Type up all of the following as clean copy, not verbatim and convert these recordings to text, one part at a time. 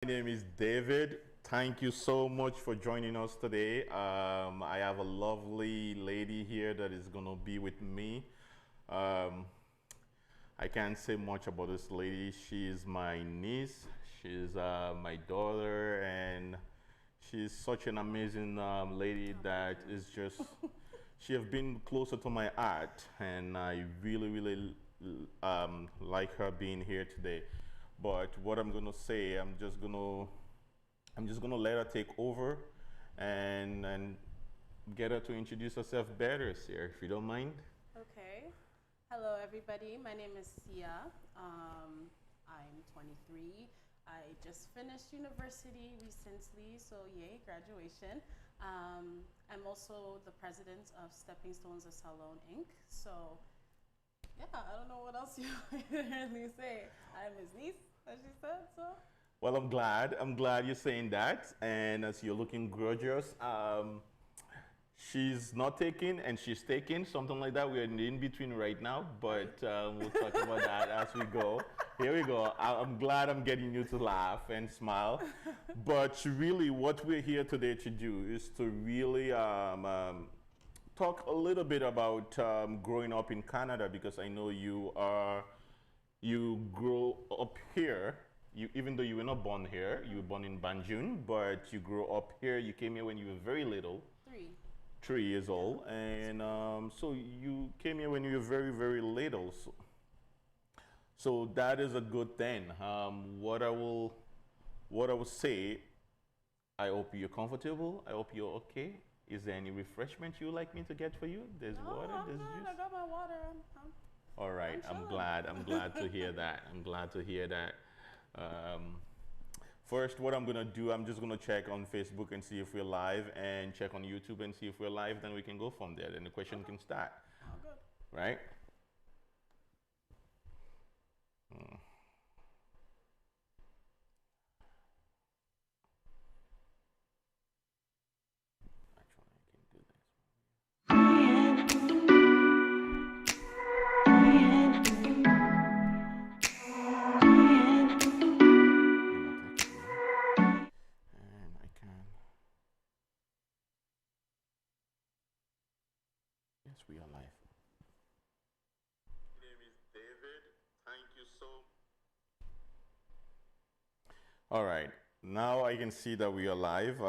My name is David. Thank you so much for joining us today. I have a lovely lady here that is going to be with me. Um, I can't say much about this lady. She is my niece, she's my daughter, and she's such an amazing lady Oh, thank that is you. just, she have been closer to my heart, and I really like her being here today. But what I'm gonna say, I'm just gonna let her take over, and get her to introduce herself better, sir, if you don't mind. Okay. Hello, everybody. My name is Sia. I'm 23. I just finished university recently, so yay, graduation. I'm also the president of Stepping Stones of Salon Inc. So, yeah, I don't know what else you really say. I'm his niece, as she said, so. Well, I'm glad you're saying that, and as you're looking gorgeous, she's not taking and she's taking something like that. We're in the in between right now, Are you? but we'll talk about that as we go. Here we go. I'm glad I'm getting you to laugh and smile. But really, what we're here today to do is to really talk a little bit about growing up in Canada because I know you grew up here. Even though you were not born here, you were born in Banjul, but you grew up here. You came here when you were very little, Three. 3 years Yeah, old, that's and correct. so you came here when you were very little. So that is a good thing. What I will say, I hope you're comfortable. I hope you're okay. Is there any refreshment you would like me to get for you? There's No, water. I'm There's good. juice. I got my water. All right. I'm I'm chilling. glad. I'm glad to hear that. I'm glad to hear that. Um, First, what I'm gonna do, I'm just gonna check on Facebook and see if we're live, and check on YouTube and see if we're live. Then we can go from there. Then the question Okay. can start, All good. right? Hmm. Actually, I can do this. Give me a second here, and I can. Yes, we are live. My name is David. Thank you so. All right. Now I can see that we are live.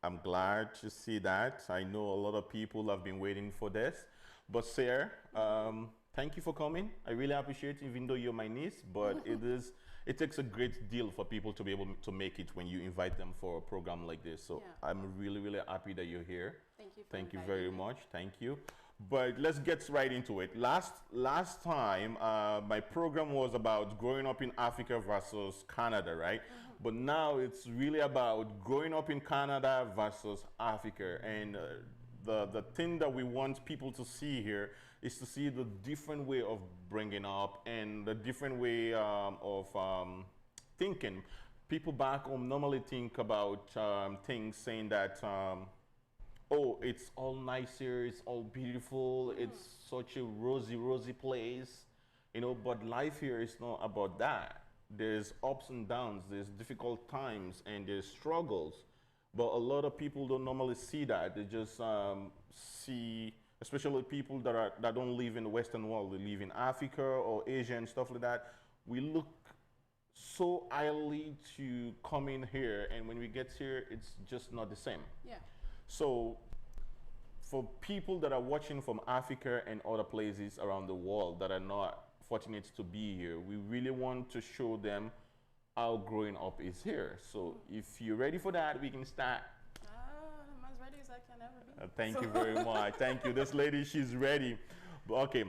I'm glad to see that. I know a lot of people have been waiting for this. But Sarah, thank you for coming. I really appreciate it, even though you're my niece, but it takes a great deal for people to be able to make it when you invite them for a program like this. So Yeah. I'm really happy that you're here. Thank you for Thank you inviting very me. much. Thank you. But let's get right into it. Last time, my program was about growing up in Africa versus Canada, right? But now it's really about growing up in Canada versus Africa. And the thing that we want people to see here is to see the different way of bringing up and the different way of thinking. People back home normally think about things saying that. Oh, it's all nice here, it's all beautiful, it's such a rosy place, but life here is not about that. There's ups and downs, there's difficult times, and there's struggles. But a lot of people don't normally see that. They just see, especially people that don't live in the Western world, they live in Africa or Asia and stuff like that. We look so highly to come in here, and when we get here, it's just not the same. Yeah. So for people that are watching from Africa and other places around the world that are not fortunate to be here, we really want to show them how growing up is here. So if you're ready for that, we can start. I'm as ready as I can ever be. Thank So, you very much. Thank you. This lady, she's ready. But okay.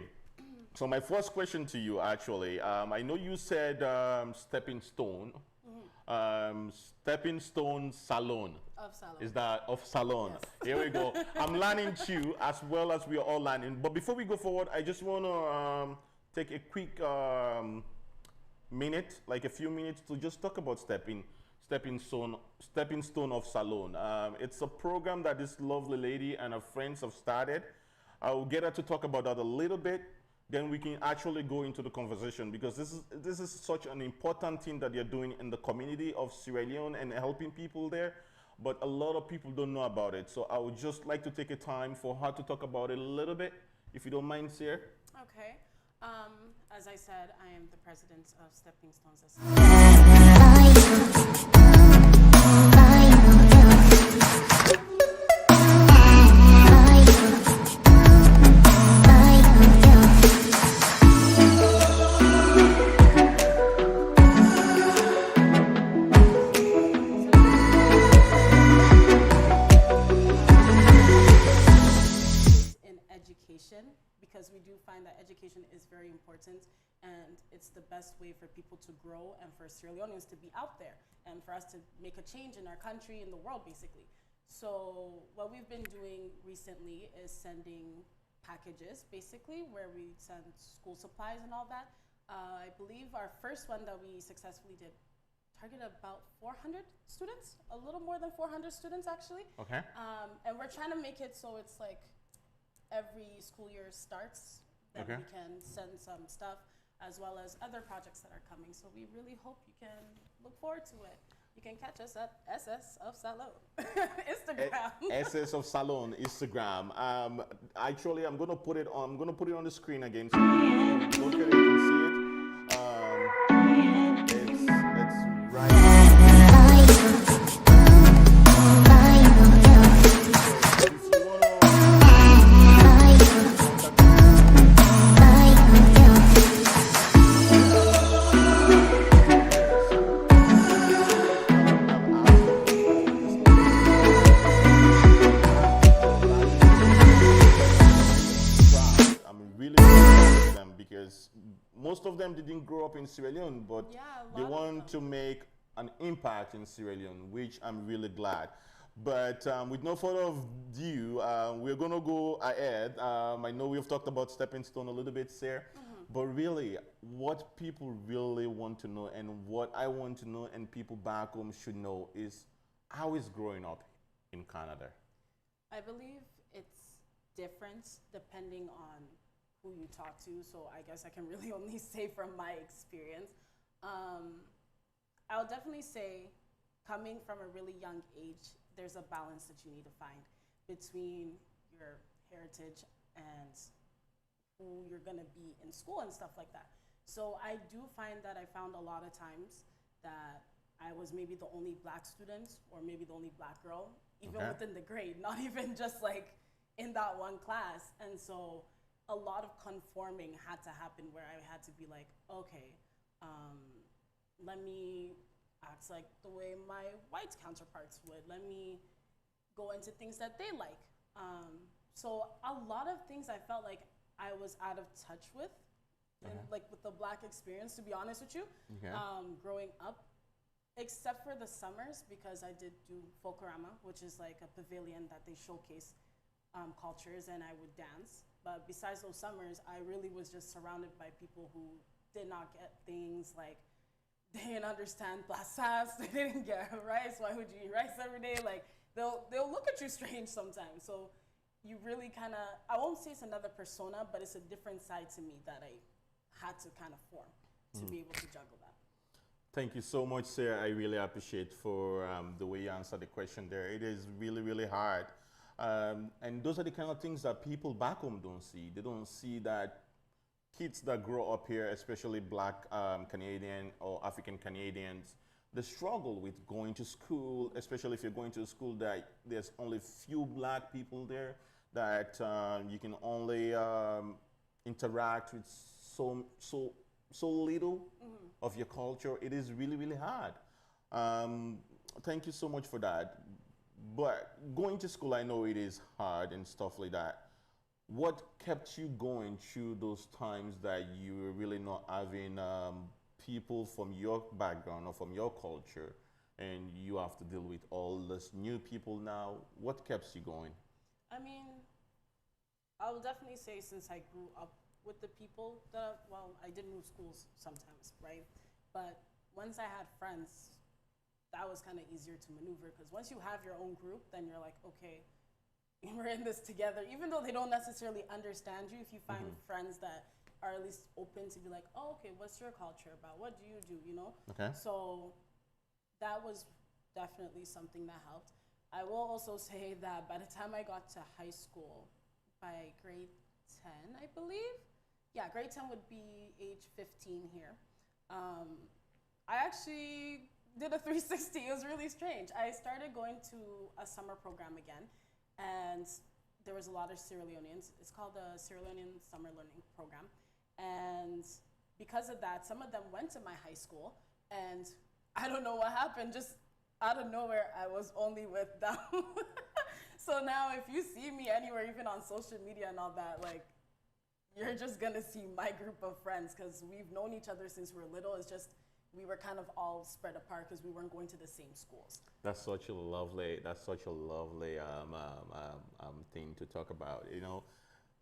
So my first question to you, actually, I know you said stepping stone, stepping stone salon. of salon. Is that of salon? Yes. Here we go. I'm learning too, as well as we are all learning. But before we go forward, I just want to take a quick minute, like a few minutes, to just talk about stepping stone of salon. It's a program that this lovely lady and her friends have started. I will get her to talk about that a little bit. then we can actually go into the conversation, because this is such an important thing that you're doing in the community of Sierra Leone and helping people there. But a lot of people don't know about it. So I would just like to take a time for her to talk about it a little bit, if you don't mind, Sir. Okay. As I said, I am the president of Stepping Stones Association. Because we do find that education is very important, and it's the best way for people to grow and for Sierra Leoneans to be out there and for us to make a change in our country and the world, basically. So what we've been doing recently is sending packages, basically, where we send school supplies and all that. I believe our first one that we successfully did targeted about 400 students, a little more than 400 students, actually. Okay. And we're trying to make it so it's like every school year starts, then we can send some stuff, as well as other projects that are coming. So we really hope you can look forward to it. You can catch us at SS of Salon Instagram. SS of Salon Instagram. Actually, I'm gonna put it on. I'm gonna put it on the screen again, so you look at it and see it. It's right. Most of them didn't grow up in Sierra Leone, but they want to make an impact in Sierra Leone, which I'm really glad. But with no further ado, we're going to go ahead. I know we've talked about Stepping Stone a little bit, Sarah, but really, what people really want to know, and what I want to know and people back home should know, is how is growing up in Canada? I believe it's different depending on who you talk to, so I guess I can really only say from my experience. I'll definitely say, coming from a really young age, there's a balance that you need to find between your heritage and who you're gonna be in school and stuff like that. So I do find that I found a lot of times that I was maybe the only black student or maybe the only black girl, even within the grade, not even just like in that one class. And so a lot of conforming had to happen, where I had to be like, okay, let me act like the way my white counterparts would. Let me go into things that they like. So a lot of things I felt like I was out of touch with, and like with the black experience, to be honest with you, growing up, except for the summers, because I did do Folklorama, which is like a pavilion that they showcase cultures, and I would dance. But besides those summers, I really was just surrounded by people who did not get things like, they didn't understand plasas, they didn't get rice. Why would you eat rice every day? Like, they'll look at you strange sometimes. So you really kind of, I won't say it's another persona, but it's a different side to me that I had to kind of form to be able to juggle that. Thank you so much, Sarah. I really appreciate for the way you answered the question there. It is really, really hard. And those are the kind of things that people back home don't see. They don't see that kids that grow up here, especially black Canadian or African Canadians, they struggle with going to school, especially if you're going to a school that there's only few black people there, that you can only interact with so little of your culture. It is really, really hard. Thank you so much for that. But going to school, I know it is hard and stuff like that. What kept you going through those times that you were really not having people from your background or from your culture, and you have to deal with all this new people now? What kept you going? I mean, I will definitely say, since I grew up with the people that, well, I did move schools sometimes, right? But once I had friends, that was kind of easier to maneuver, because once you have your own group, then you're like, okay, we're in this together. Even though they don't necessarily understand you, if you find friends that are at least open to be like, oh, okay, what's your culture about? What do you do? You know. Okay. So that was definitely something that helped. I will also say that by the time I got to high school, by grade 10, I believe, yeah, grade 10 would be age 15 here. I actually did a 360. It was really strange. I started going to a summer program again, and there was a lot of Sierra Leoneans. It's called the Sierra Leonean Summer Learning Program. And because of that, some of them went to my high school, and I don't know what happened. Just out of nowhere, I was only with them. So now if you see me anywhere, even on social media and all that, like, you're just gonna see my group of friends because we've known each other since we were little. It's just we were kind of all spread apart because we weren't going to the same schools. That's such a lovely thing to talk about. You know,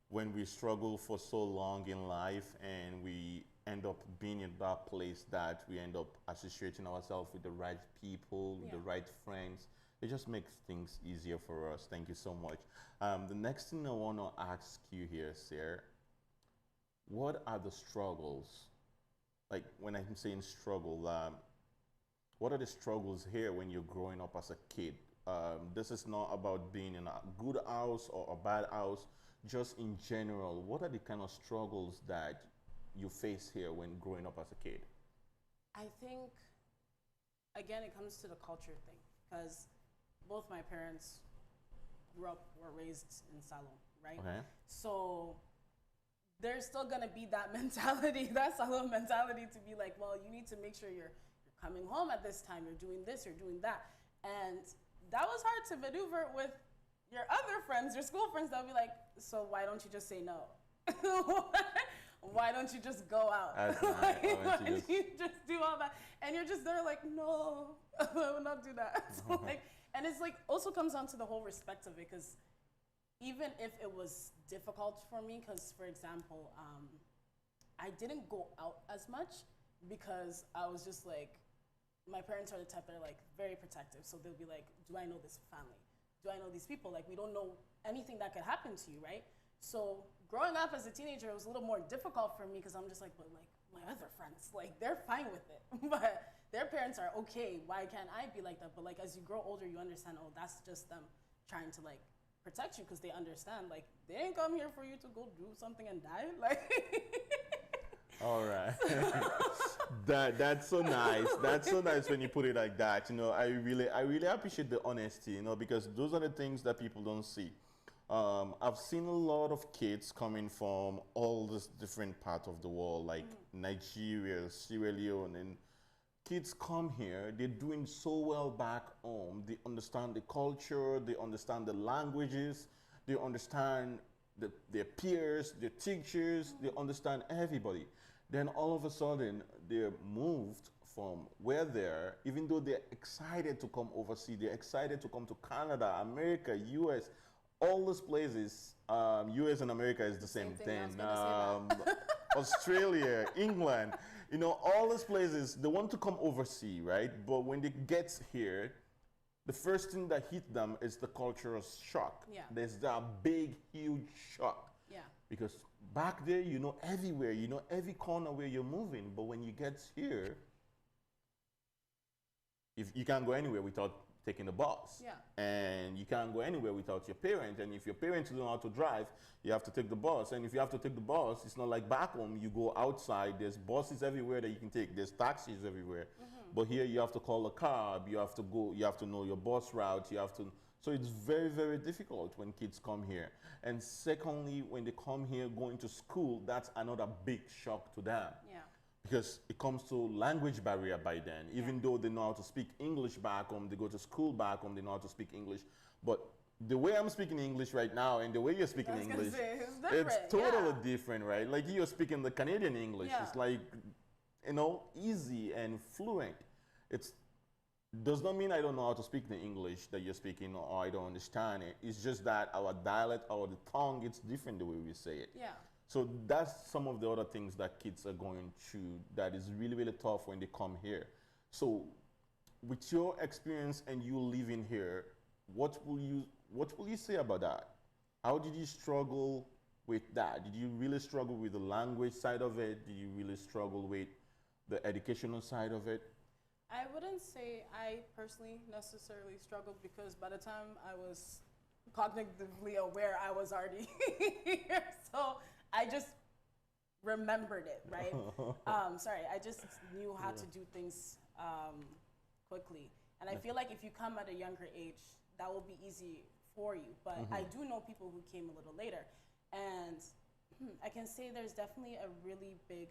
when we struggle for so long in life and we end up being in that place that we end up associating ourselves with the right people, with the right friends, it just makes things easier for us. Thank you so much. The next thing I want to ask you here, Sarah, what are the struggles? Like when I'm saying struggle, what are the struggles here when you're growing up as a kid? This is not about being in a good house or a bad house, just in general. What are the kind of struggles that you face here when growing up as a kid? I think, again, it comes to the culture thing because both my parents were raised in Salon, right? Okay. So there's still gonna be that mentality, that Salon mentality to be like, well, you need to make sure you're coming home at this time, you're doing this, you're doing that. And that was hard to maneuver with your other friends, your school friends. They'll be like, so why don't you just say no? Why don't you just go out? Why don't you just do all that? And you're just there like, no, I will not do that. So like, and it's like also comes down to the whole respect of it, because even if it was difficult for me, because for example, I didn't go out as much because I was just like, my parents are the type that are like very protective. So they'll be like, do I know this family? Do I know these people? Like, we don't know anything that could happen to you, right? So growing up as a teenager, it was a little more difficult for me because I'm just like, but like my other friends, like they're fine with it. But their parents are okay. Why can't I be like that? But like as you grow older, you understand, oh, that's just them trying to like protect you because they understand, like they didn't come here for you to go do something and die. Like all right. That's so nice. That's so nice when you put it like that. You know, I really appreciate the honesty, you know, because those are the things that people don't see. I've seen a lot of kids coming from all this different parts of the world, like Nigeria, Sierra Leone, and kids come here, they're doing so well back home. They understand the culture, they understand the languages, they understand their peers, their teachers, they understand everybody. Then all of a sudden, they're moved from where they're, even though they're excited to come overseas, they're excited to come to Canada, America, US, all those places. US and America is the same thing. Australia, England, you know, all those places, they want to come overseas, right? But when they get here, the first thing that hit them is the cultural shock. Yeah. There's that big, huge shock. Yeah. Because back there, you know everywhere, you know every corner where you're moving. But when you get here, if you can't go anywhere without taking the bus. Yeah. And you can't go anywhere without your parents. And if your parents don't know how to drive, you have to take the bus. And if you have to take the bus, it's not like back home. You go outside, there's buses everywhere that you can take. There's taxis everywhere. But here you have to call a cab. You have to go, you have to know your bus route. You have to, so it's very, very difficult when kids come here. And secondly, when they come here going to school, that's another big shock to them. Yeah. Because it comes to language barrier by then. Even though they know how to speak English back home, they go to school back home, they know how to speak English. But the way I'm speaking English right now and the way you're speaking English, it's totally different, right? Like you're speaking the Canadian English. It's like, you know, easy and fluent. It does not mean I don't know how to speak the English that you're speaking or I don't understand it. It's just that our dialect or the tongue, it's different the way we say it. Yeah. So that's some of the other things that kids are going through that is really, really tough when they come here. So with your experience and you living here, what will you say about that? How did you struggle with that? Did you really struggle with the language side of it? Did you really struggle with the educational side of it? I wouldn't say I personally necessarily struggled because by the time I was cognitively aware, I was already here. So I just remembered it, right? Sorry, I just knew how to do things quickly. And I feel like if you come at a younger age, that will be easy for you. But I do know people who came a little later. And I can say there's definitely a really big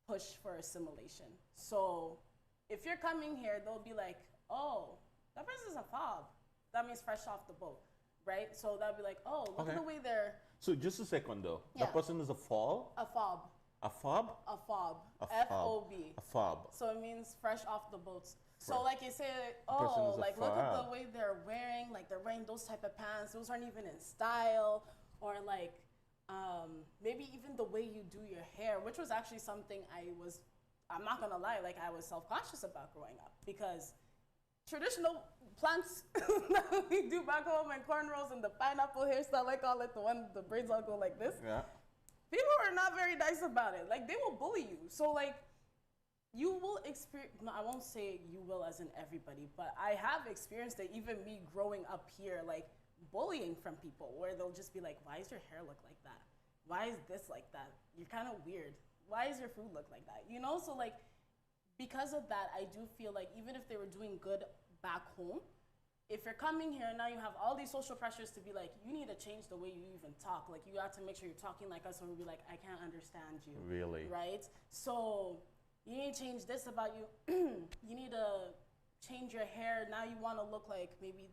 push for assimilation. So if you're coming here, they'll be like, oh, that person's a fob. That means fresh off the boat, right? So they'll be like, oh, look at the way they're So just a second though. Yeah. That person is a fall? a fob. A fob? A fob. A F-O-B. A fob. So it means fresh off the boats. So Fresh. like you say, person oh, is a like look at the fob. way they're wearing, like they're wearing those type of pants. Those aren't even in style. Or like maybe even the way you do your hair, which was actually something I'm not gonna lie, like I was self-conscious about growing up because traditional plants that we do back home and cornrows and the pineapple hairstyle, I call it, the braids all go like this. Yeah. People are not very nice about it. Like they will bully you. So like you will experience, no, I won't say you will as in everybody, but I have experienced it, even me growing up here, like bullying from people where they'll just be like, why does your hair look like that? Why is this like that? You're kind of weird. Why does your food look like that? You know, so like because of that, I do feel like even if they were doing good back home, if you're coming here now you have all these social pressures to be like, you need to change the way you even talk. Like you have to make sure you're talking like us, or we'll be like, I can't understand you. Really? Right? So you need to change this about you. You need to change your hair. Now you want to look like maybe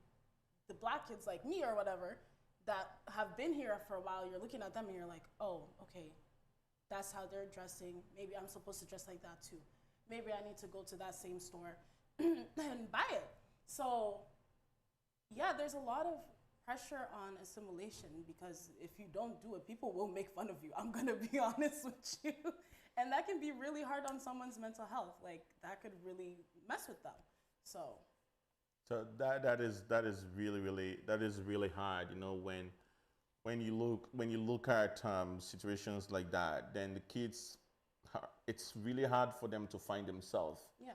the black kids like me or whatever that have been here for a while. You're looking at them and you're like, oh, okay, that's how they're dressing. Maybe I'm supposed to dress like that too. Maybe I need to go to that same store and buy it. So yeah, there's a lot of pressure on assimilation because if you don't do it, people will make fun of you. I'm gonna be honest with you. And that can be really hard on someone's mental health. Like that could really mess with them. So that is really hard, you know, when you look at situations like that, then the kids, it's really hard for them to find themselves yeah.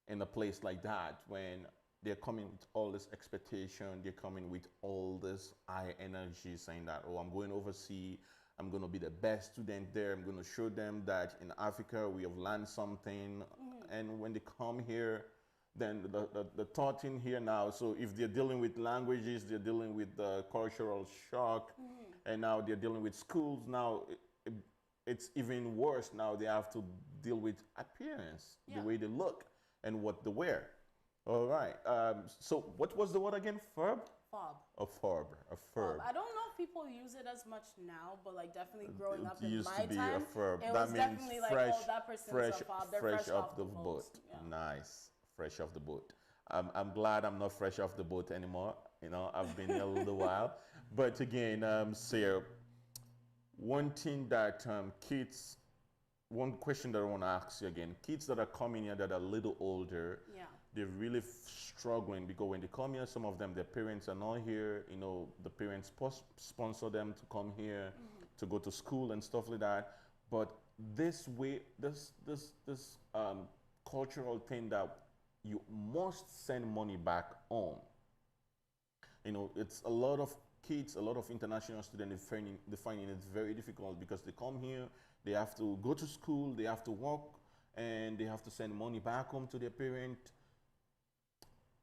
in a place like that when they're coming with all this expectation, they're coming with all this high energy, saying that, oh, I'm going overseas, I'm going to be the best student there, I'm going to show them that in Africa we have learned something. And when they come here, then the thought in here now, so if they're dealing with languages, they're dealing with the cultural shock, and now they're dealing with schools, now it's even worse. Now they have to deal with appearance, the way they look and what they wear. All right. So what was the word again? Ferb? Fob. A ferb. A ferb. I don't know if people use it as much now, but like definitely growing up It in used my to be time, a ferb. it That was means definitely like, fresh, oh, that person's fresh, a fob. They're fresh off the boat. boat. Yeah. Nice. Fresh off the boat. I'm glad I'm not fresh off the boat anymore. You know, I've been here a little while. But again, Sarah, one thing that one question that I want to ask you again, kids that are coming here that are a little older, Yeah. they're really struggling because when they come here, some of them, their parents are not here. You know, the parents sponsor them to come here to go to school and stuff like that. But this cultural thing that you must send money back home. You know, it's a lot of kids, a lot of international students, they're finding it very difficult because they come here, they have to go to school, they have to work, and they have to send money back home to their parent.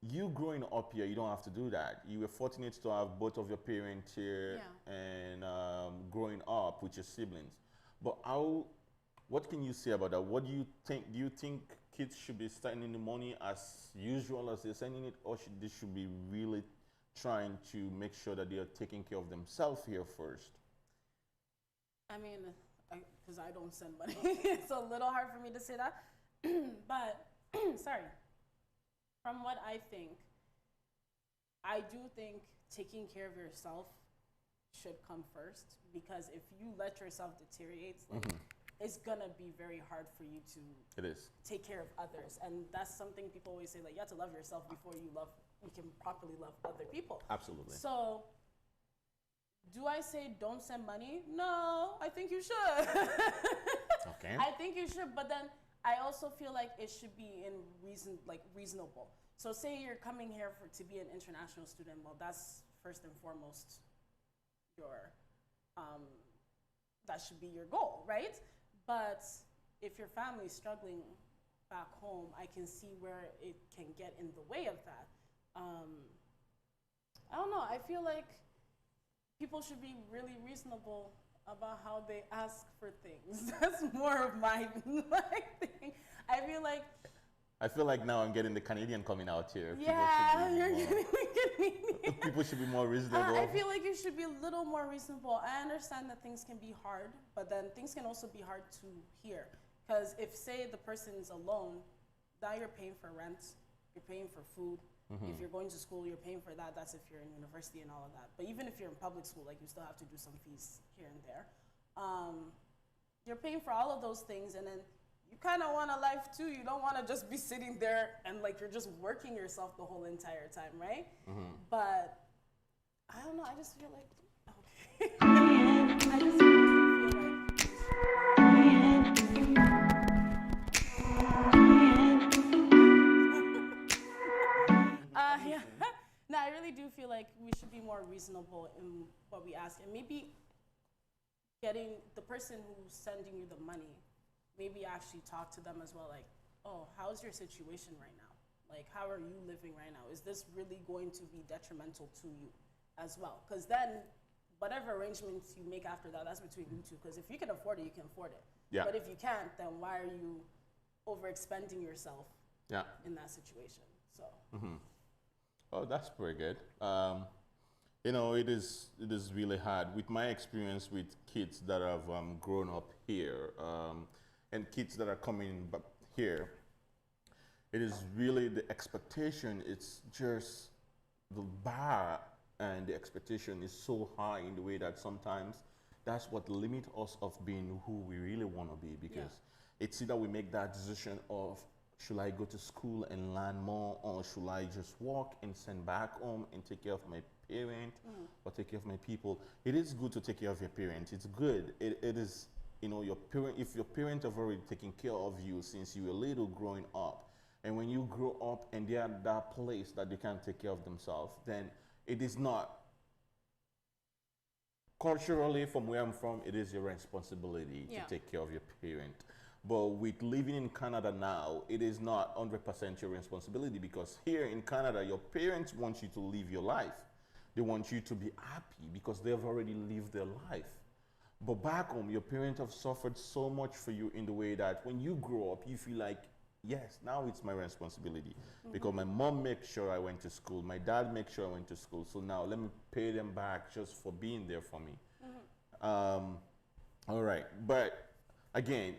You growing up here, you don't have to do that. You were fortunate to have both of your parents here and growing up with your siblings. But what can you say about that? What do you think? Do you think kids should be sending the money as usual as they're sending it, or they should be really trying to make sure that they are taking care of themselves here first? I mean, because I don't send money, it's a little hard for me to say that. But, sorry. From what I do think taking care of yourself should come first, because if you let yourself deteriorate, like, it's gonna be very hard for you to take care of others. And that's something people always say, like, you have to love yourself before you can properly love other people. Absolutely. So Do I say don't send money? No, I think you should. Okay. I think you should, but then I also feel like it should be in reasonable. So say you're coming here to be an international student. Well, that's first and foremost your um, that should be your goal, right? But if your family's struggling back home, I can see where it can get in the way of that. I don't know. I feel like people should be really reasonable about how they ask for things. That's more of my thing. I feel like now I'm getting the Canadian coming out here. yeah, you're getting me. People should be more reasonable. I feel like you should be a little more reasonable. I understand that things can be hard, but then things can also be hard to hear. Because if, say, the person's alone, now you're paying for rent, you're paying for food. If you're going to school, you're paying for that. That's if you're in university and all of that. But even if you're in public school, like you still have to do some fees here and there. You're paying for all of those things, and then you kind of want a life too. You don't want to just be sitting there and like you're just working yourself the whole entire time, right? But I don't know. I just feel like okay. I just really feel like. Yeah. No, I really do feel like we should be more reasonable in what we ask, and maybe getting the person who's sending you the money, maybe actually talk to them as well. Like, oh, how's your situation right now? Like, how are you living right now? Is this really going to be detrimental to you as well? Because then, whatever arrangements you make after that, that's between you two. Because if you can afford it, you can afford it. Yeah. But if you can't, then why are you overexpending yourself in that situation? So. Oh, that's pretty good. You know, it is really hard. With my experience with kids that have grown up here and kids that are coming back here, it is really the expectation. It's just the bar and the expectation is so high in the way that sometimes that's what limits us of being who we really want to be, because it's either we make that decision of should I go to school and learn more, or should I just walk and send back home and take care of my parent or take care of my people. It is good to take care of your parents. It's good. It is, you know, your parent. If your parents have already taken care of you since you were little growing up, and when you grow up and they're at that place that they can't take care of themselves, then it is not culturally, from where I'm from, it is your responsibility to take care of your parent. But with living in Canada now, it is not 100% your responsibility, because here in Canada, your parents want you to live your life. They want you to be happy because they've already lived their life. But back home, your parents have suffered so much for you in the way that when you grow up, you feel like, yes, now it's my responsibility. Because my mom makes sure I went to school, my dad makes sure I went to school, so now let me pay them back just for being there for me. All right, but again,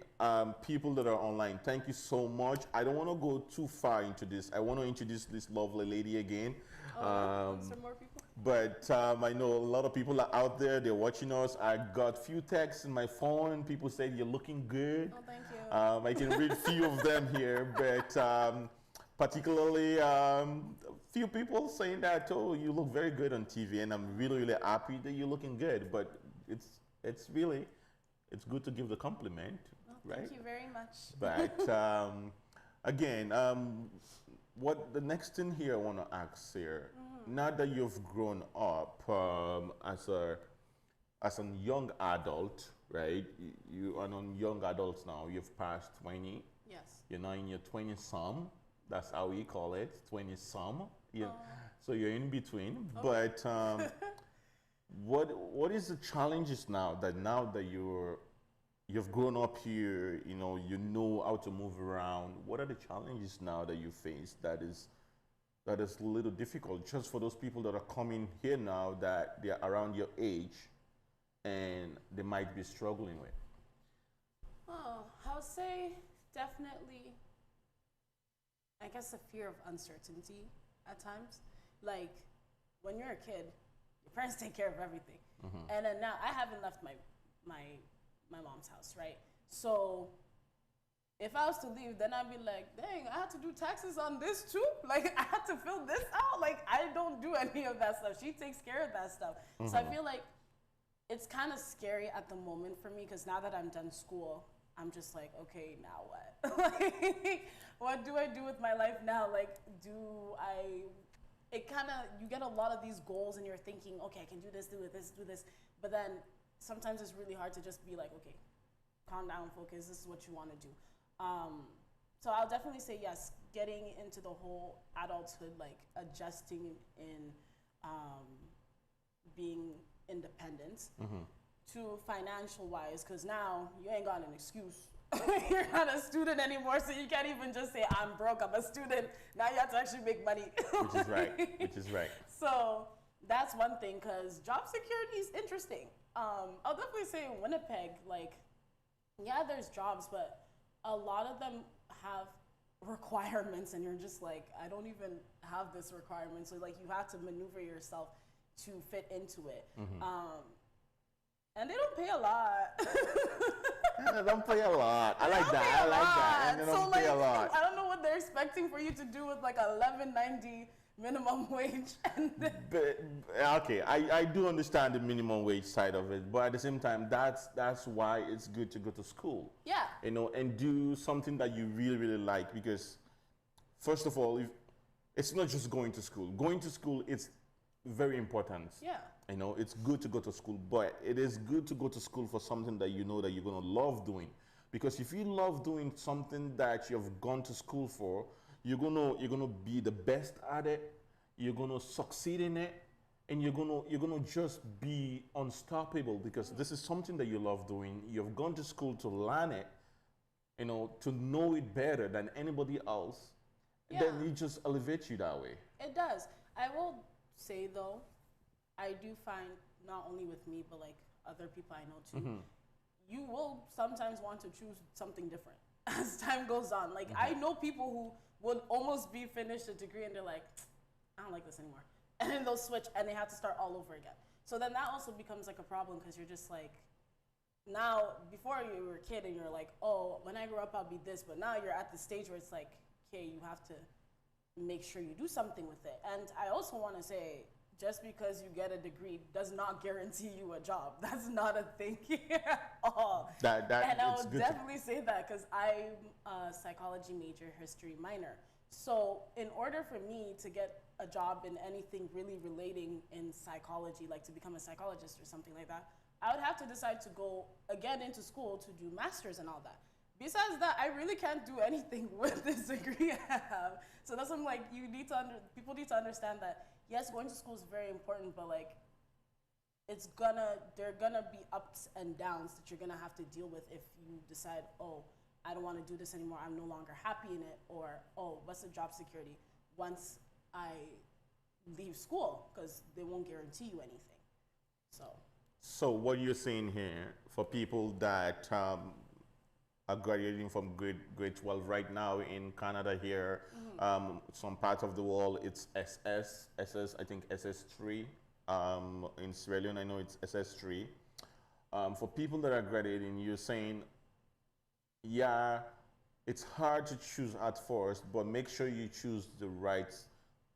people that are online, thank you so much. I don't want to go too far into this. I want to introduce this lovely lady again. Some more people? But I know a lot of people are out there, they're watching us. I got few texts in my phone. People said you're looking good. Oh, thank you. I can read a few of them here, but particularly few people saying that, oh, you look very good on TV, and I'm really, really happy that you're looking good. But it's really, it's good to give the compliment, right? Thank you very much. But again, what the next thing here I want to ask here, now that you've grown up as a young adult, right? You are non young adults now. You've passed 20. Yes. You're now in your 20-some. That's how we call it, 20-some. Yeah. So you're in between. Okay. But what is the challenges now that you've grown up here, you know how to move around? What are the challenges now that you face that is a little difficult, just for those people that are coming here now that they're around your age and they might be struggling with? Oh, I'll say definitely, I guess, a fear of uncertainty at times. Like, when you're a kid, your parents take care of everything. And then now I haven't left my mom's house, right? So if I was to leave, then I'd be like, dang, I had to do taxes on this too? Like, I had to fill this out? Like, I don't do any of that stuff. She takes care of that stuff. So I feel like it's kind of scary at the moment for me because now that I'm done school, I'm just like, okay, now what? Like, what do I do with my life now? Like, do I? It kind of, you get a lot of these goals and you're thinking, okay, I can do this, do this, but then sometimes it's really hard to just be like, okay, calm down, focus. This is what you want to do. So I'll definitely say yes. Getting into the whole adulthood, like adjusting in being independent to financial wise, because now you ain't got an excuse. You're not a student anymore, so you can't even just say I'm broke. I'm a student. Now you have to actually make money. Which is right. Which is right. So that's one thing, because job security is interesting. I'll definitely say in Winnipeg, like, yeah, there's jobs, but a lot of them have requirements, and you're just like, I don't even have this requirement. So like, you have to maneuver yourself to fit into it. And they don't pay a lot. They don't pay a lot. I like that. I like that. And they don't pay a lot. I don't know what they're expecting for you to do with like $11.90 minimum wage. But, okay, I do understand the minimum wage side of it, but at the same time, that's why it's good to go to school. Yeah. You know, and do something that you really, really like, because first of all, it's not just going to school. Going to school, it's very important. Yeah. You know, it's good to go to school, but it is good to go to school for something that you know that you're going to love doing. Because if you love doing something that you've gone to school for, you're gonna be the best at it, you're gonna succeed in it, and you're gonna just be unstoppable, because this is something that you love doing. You've gone to school to learn it, you know, to know it better than anybody else. Yeah. Then it just elevates you that way. It does. I will say though, I do find, not only with me, but like other people I know too, you will sometimes want to choose something different as time goes on. Like, I know people who would almost be finished a degree and they're like, I don't like this anymore. And then they'll switch and they have to start all over again. So then that also becomes like a problem, because you're just like, now, before you were a kid and you're like, oh, when I grow up, I'll be this. But now you're at the stage where it's like, okay, you have to make sure you do something with it. And I also want to say, just because you get a degree does not guarantee you a job. That's not a thing at all. And I would definitely say that, because I'm a psychology major, history minor. So in order for me to get a job in anything really relating in psychology, like to become a psychologist or something like that, I would have to decide to go again into school to do masters and all that. Besides that, I really can't do anything with this degree I have. So that's why I'm like, people need to understand that, yes, going to school is very important, but like, there are gonna be ups and downs that you're gonna have to deal with if you decide, oh, I don't want to do this anymore, I'm no longer happy in it, or, oh, what's the job security once I leave school, because they won't guarantee you anything. So what you're saying here, for people that are graduating from grade 12 right now in Canada here, some parts of the world it's SS, I think SS3. In Sierra Leone, I know it's SS3. For people that are graduating, you're saying, yeah, it's hard to choose at first, but make sure you choose the right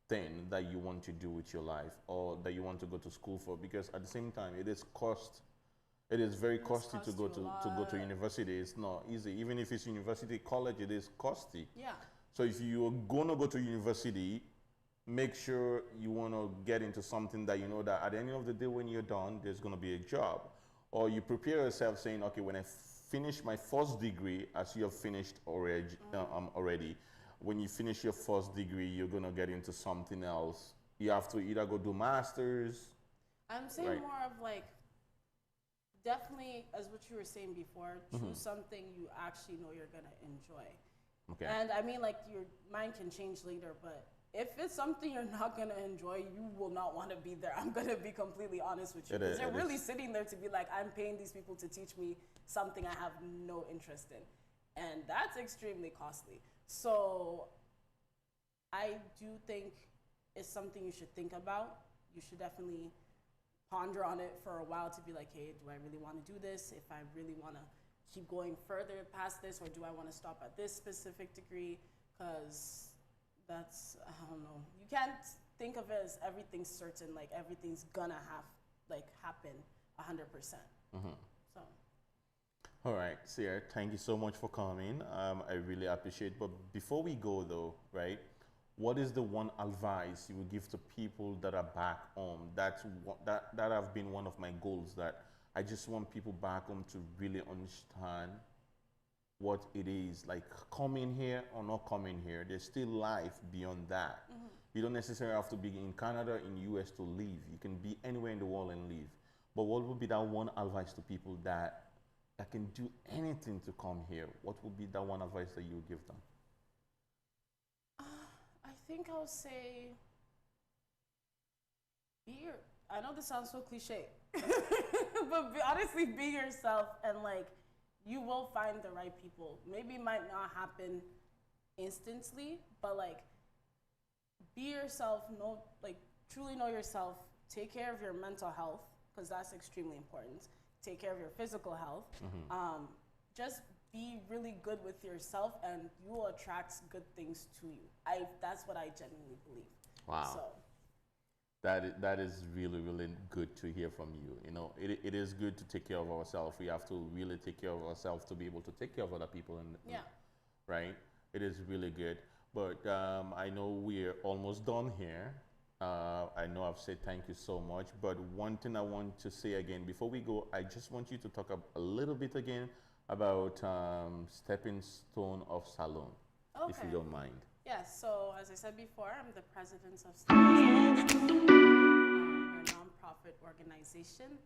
thing that you want to do with your life, or that you want to go to school for, because at the same time, it is very costly to go to university. It's not easy. Even if it's university college, it is costly. yeah. So if you're gonna go to university, make sure you wanna get into something that you know that at the end of the day, when you're done, there's gonna be a job. Or you prepare yourself saying, okay, when I finish my first degree, as you have finished already, when you finish your first degree, you're gonna get into something else. You have to either go do masters. I'm saying more of like, definitely, as what you were saying before, choose something you actually know you're gonna enjoy. Okay. And I mean, like, your mind can change later, but if it's something you're not gonna enjoy, you will not want to be there. I'm gonna be completely honest with you. Because you're really sitting there to be like, I'm paying these people to teach me something I have no interest in. And that's extremely costly. So I do think it's something you should think about. You should definitely ponder on it for a while to be like, hey, do I really want to do this? If I really want to keep going further past this, or do I want to stop at this specific degree? Because that's, I don't know. You can't think of it as everything's certain, like everything's gonna happen 100%. So All right, Sierra, thank you so much for coming. I really appreciate. But before we go, though, right? What is the one advice you would give to people that are back home? That have been one of my goals. That I just want people back home to really understand what it is like coming here or not coming here. There's still life beyond that. You don't necessarily have to be in Canada, in US to live. You can be anywhere in the world and live. But what would be that one advice to people that can do anything to come here? What would be that one advice that you would give them? I think I'll say be your, I know this sounds so cliche, but honestly, be yourself and like you will find the right people. Maybe it might not happen instantly, but like be yourself, know like truly know yourself, take care of your mental health because that's extremely important. Take care of your physical health. Just be really good with yourself and you will attract good things to you. That's what I genuinely believe. Wow. So That is really, really good to hear from you. You know, it is good to take care of ourselves. We have to really take care of ourselves to be able to take care of other people. And yeah. right? It is really good. But I know we're almost done here. I know I've said thank you so much, but one thing I want to say again before we go, I just want you to talk a little bit again about Stepping Stone of Salon, if you don't mind. Yes, so as I said before, I'm the president of Stepping Stone. We're a nonprofit organization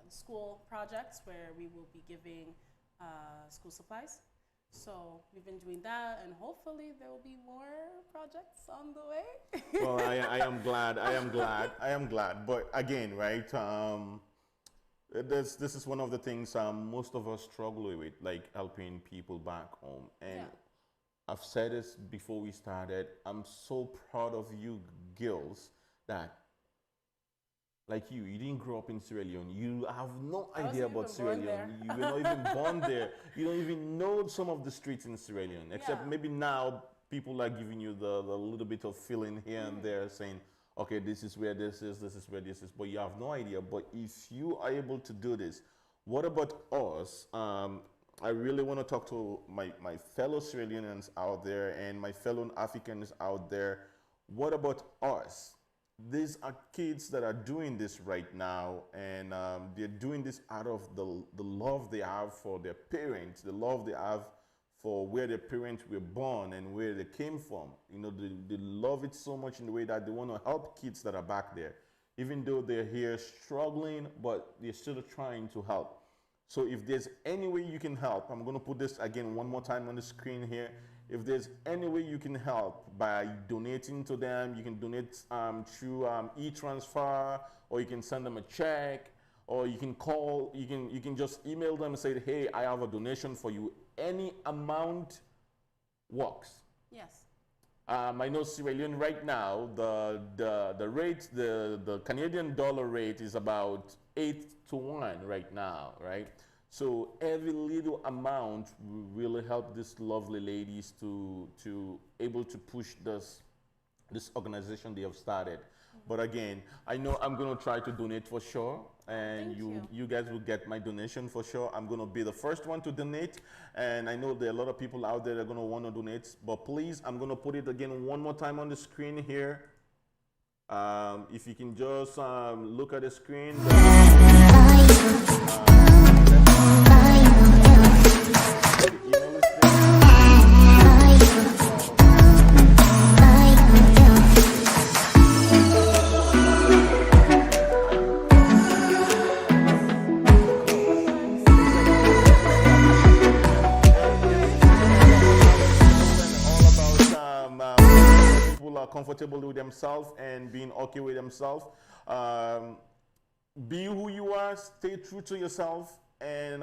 school projects where we will be giving school supplies. So we've been doing that, and hopefully there will be more projects on the way. Well, I am glad. I am glad. I am glad. But again, right? This is one of the things most of us struggle with, like helping people back home. And Yeah. I've said this before we started. I'm so proud of you girls that, like you didn't grow up in Sierra Leone. You have no idea wasn't about even Sierra born Leone. there. You were not even born there. You don't even know some of the streets in Sierra Leone, except Yeah. maybe now people are giving you the little bit of feeling here and there, saying, okay, this is where this is where this is, but you have no idea. But if you are able to do this, what about us? I really want to talk to my fellow Sierra Leoneans out there and my fellow Africans out there. What about us? These are kids that are doing this right now, and they're doing this out of the love they have for their parents, the love they have for where their parents were born and where they came from. You know, they love it so much in the way that they want to help kids that are back there, even though they're here struggling, but they're still trying to help. So if there's any way you can help, I'm going to put this again one more time on the screen here. If there's any way you can help by donating to them, you can donate through e-transfer, or you can send them a check, or you can call, you can just email them and say, hey, I have a donation for you. Any amount works. Yes. I know Sierra Leone right now, the rate, the Canadian dollar rate is about 8-1 right now, right? So every little amount will really help these lovely ladies to able to push this organization they have started. But again, I know I'm gonna try to donate for sure, and Thank you guys will get my donation for sure. I'm gonna be the first one to donate, and I know there are a lot of people out there that are gonna want to donate. But please, I'm gonna put it again one more time on the screen here. If you can just look at the screen. The email is there. People are comfortable with themselves and being okay with themselves. Be who you are, stay true to yourself, and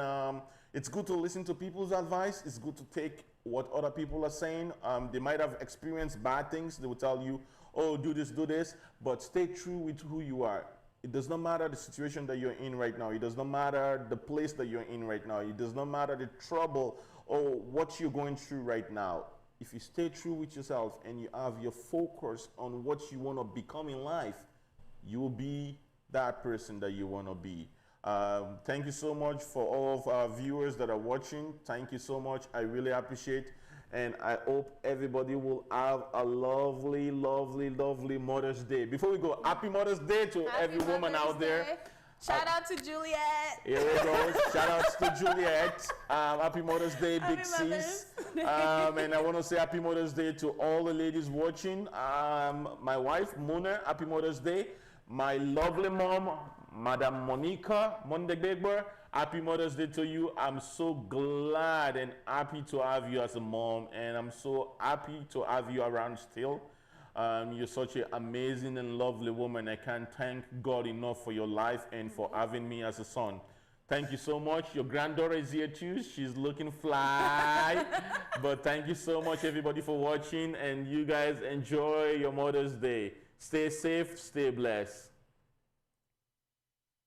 It's good to listen to people's advice. It's good to take what other people are saying. They might have experienced bad things. They will tell you, oh, do this, but stay true with who you are. It does not matter the situation that you're in right now. It does not matter the place that you're in right now. It does not matter the trouble or what you're going through right now. If you stay true with yourself and you have your focus on what you want to become in life, you will be that person that you want to be. Thank you so much for all of our viewers that are watching. Thank you so much. I really appreciate, and I hope everybody will have a lovely, lovely, lovely Mother's Day. Before we go, happy Mother's Day to every woman out there. Shout out to Juliet. Here we go. Shout outs to Juliet. Happy Mother's Day, Big Sis. And I want to say happy Mother's Day to all the ladies watching. My wife, Mona, happy Mother's Day. My lovely mom, Madam Monica Mondegbegbor, happy Mother's Day to you. I'm so glad and happy to have you as a mom, and I'm so happy to have you around still. You're such an amazing and lovely woman. I can't thank God enough for your life and for having me as a son. Thank you so much. Your granddaughter is here too. She's looking fly. But thank you so much, everybody, for watching, and you guys enjoy your Mother's Day. Stay safe, stay blessed.